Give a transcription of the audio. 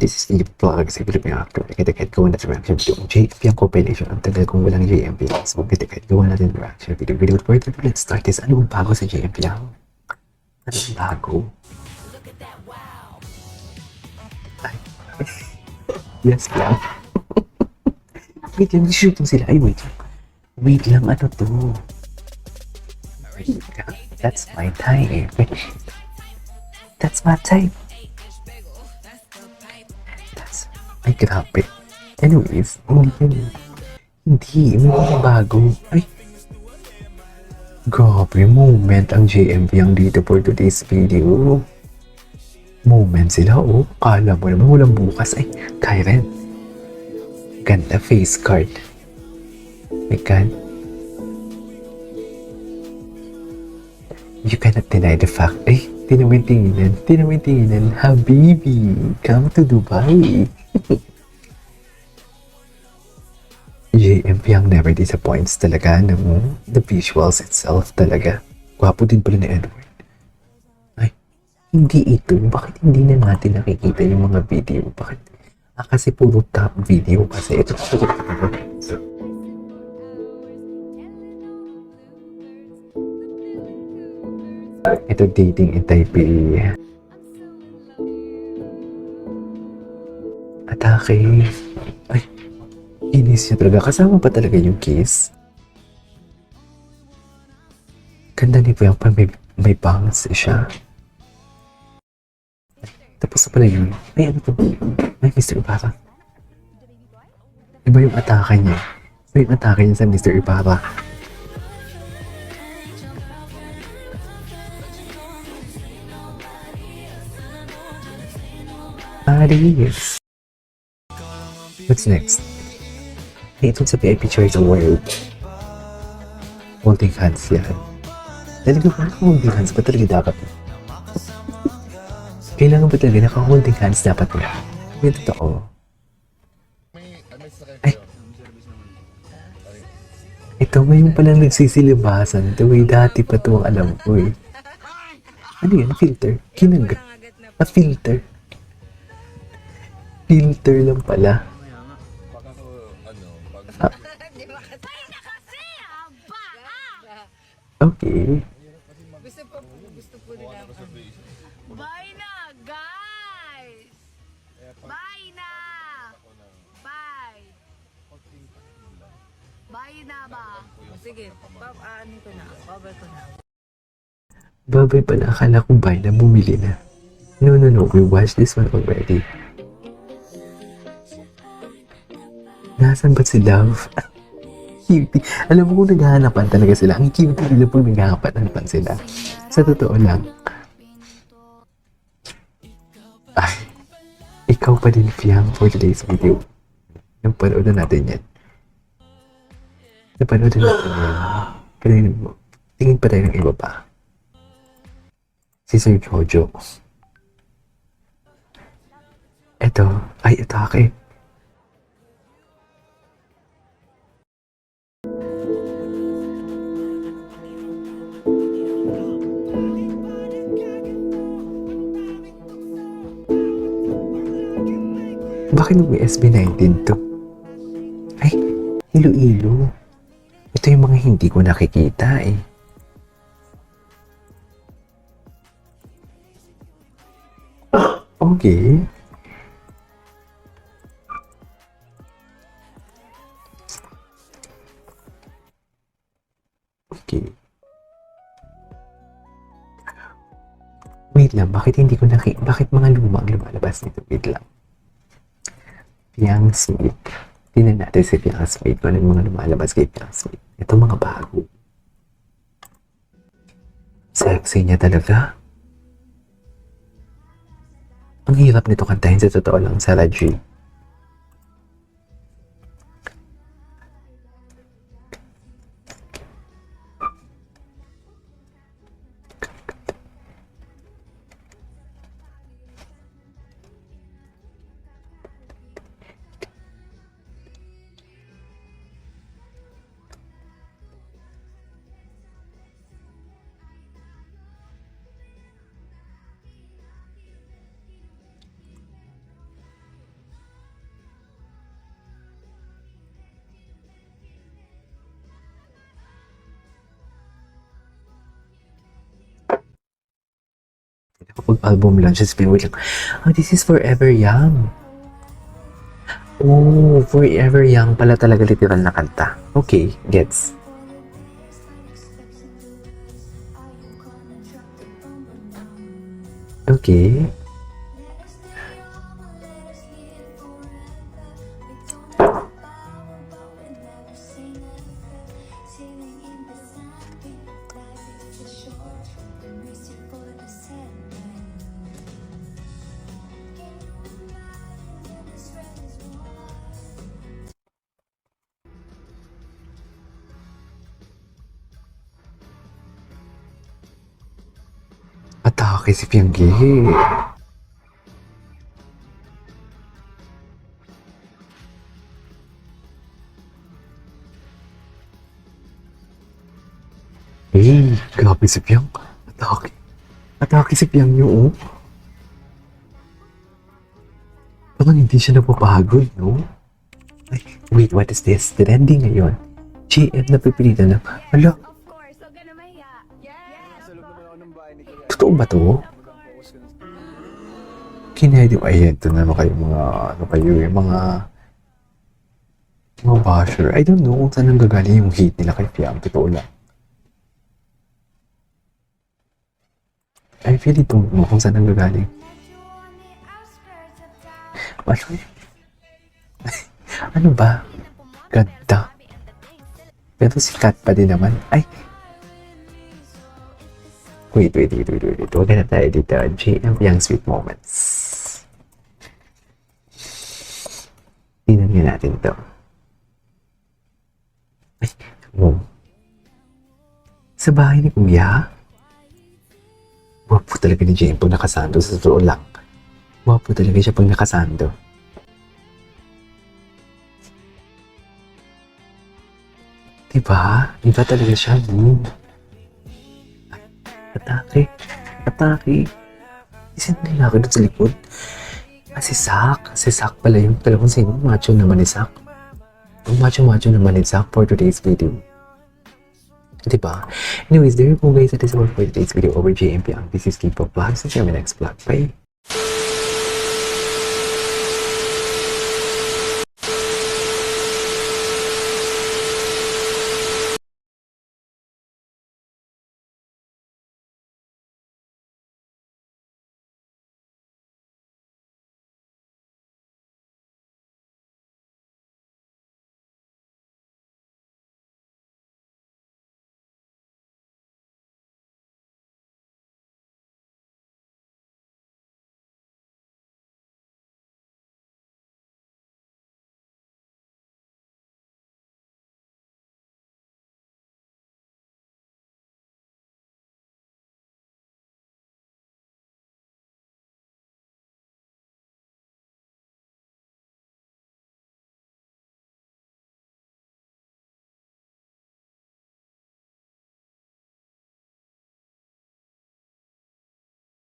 this is the vlog sa Filipino actor. Kita-kit gawa natin reaction video. JMP ang compilation. Ang tagal kong walang JMP. So, kita-kit gawa natin reaction video. Without further ado, let's start this. Ano ang bago sa JMP ang? Ano ang bago? Ay. Yes lang. Wait lang, shooting sila. Ay, wait lang. Wait lang, ano to? Wait lang. That's my type. That's my type. Ay, grabe. Anyways, hindi bago. Ay, grabe, moment ang JMP ang dito for today's video. Moment sila, oh. Kala mo naman walang bukas. Ay, Kyren. Ganda face card. My God. You cannot deny the fact. Ay, tinawin-tinginan. Habibi, come to Dubai. JMP ang never disappoints talaga, no? The visuals itself talaga. Gwapo din pala ni Edward. Ay, hindi ito. Bakit hindi na natin nakikita yung mga video? Bakit? Kasi puro top video kasi ito. Ito dating in Taipei. Atake. Ay, inis niya talaga. Kasama pa talaga yung kiss. Ganda ni Puyang pa may bangs siya. Tapos na pala yun. Ay, ano to? Ay, Mr. Ibarra. Iba yung atake niya. Iba yung atake niya sa Mr. Ibarra. Aris. What's next? Ay, ito sa VIP Choice Award. Holding hands yan. Talaga ba naka-holding hands ba talaga dapat? Kailangan ba talaga naka-holding hands dapat na? May totoo. Ay. Ito ngayon palang nagsisilibasan. Ito may dati pa ito ang alam ko eh. Ano yan? Filter? Kinag? Filter? Filter lang pala. Okay. Gusto po nila. Bye na, guys! Bye na! Bye! Bye na ba? Sige, ano ko na. Babay ko na. Babay pala. Akala ko bye na bumili na. No. We watched this one already. Nasaan ba si Love? Cutie. Alam mo kung naghahanapan talaga sila. Ang cute nila pag naghahanapan sila. Sa totoo lang. Ay. Ikaw pa din, Fiang, for today's video. Napanood na natin yan. Kanina mo. Tingin pa tayo ng iba pa. Si Sir Jojo. Ito. Ay, atake. Bakit may SB19 to? Ay, Iloilo. Ito yung mga hindi ko nakikita eh. Okay. Okay. Wait lang, bakit hindi ko bakit mga lumang lumalabas nito? Wait lang. Piang Smith. Tingnan natin si Piang Smith kung ano mga lumalabas kay Piang Smith. Ito mga bago. Sexy niya talaga. Ang hirap nito kantahin sa totoo lang sa Raji. Kapag album launch, it's been wait lang. Oh, this is Forever Young. Oh, Forever Young pala talaga literal na kanta. Okay, gets. Okay. Atake si Pianggi. Eh, grabe si Piang. Atake. Atake si Piang yung, oh. Parang hindi siya napapagod, no? Ay, wait, what is this? Trending ngayon. GM na pipilitan na. Hala, Of course, huwag ka na mahiya. Yes! totoo ba to? Kinedi, ay, ito na kayo mga, ano kayo, yung mga basher. I don't know kung saan nanggagaling yung hate nila kay Piang. Totoo lang. I really don't know kung saan nanggagaling. Ano yun? Ano ba? Ganda. Pero sikat pa din naman. Ay! Wait. Huwag na tayo dito. JM Young Sweet Moments. Tingnan nga natin to. Ay! Oh. Sa bahay ni Kuya? Wapo talaga ni JM pag nakasando. Sa totoo lang. Wapo talaga siya pag nakasando. Diba? Iba talaga siya. Atake. Isang lalaki doon sa likod. Si Zack. Si Zack pala yung talagang sino. Macho naman ni Zack. Ang macho naman ni Zack for today's video. Diba? Anyways, there you go guys. That is all for today's video over JMP. This is K-Pop Vlogs. See you in my next vlog. Bye!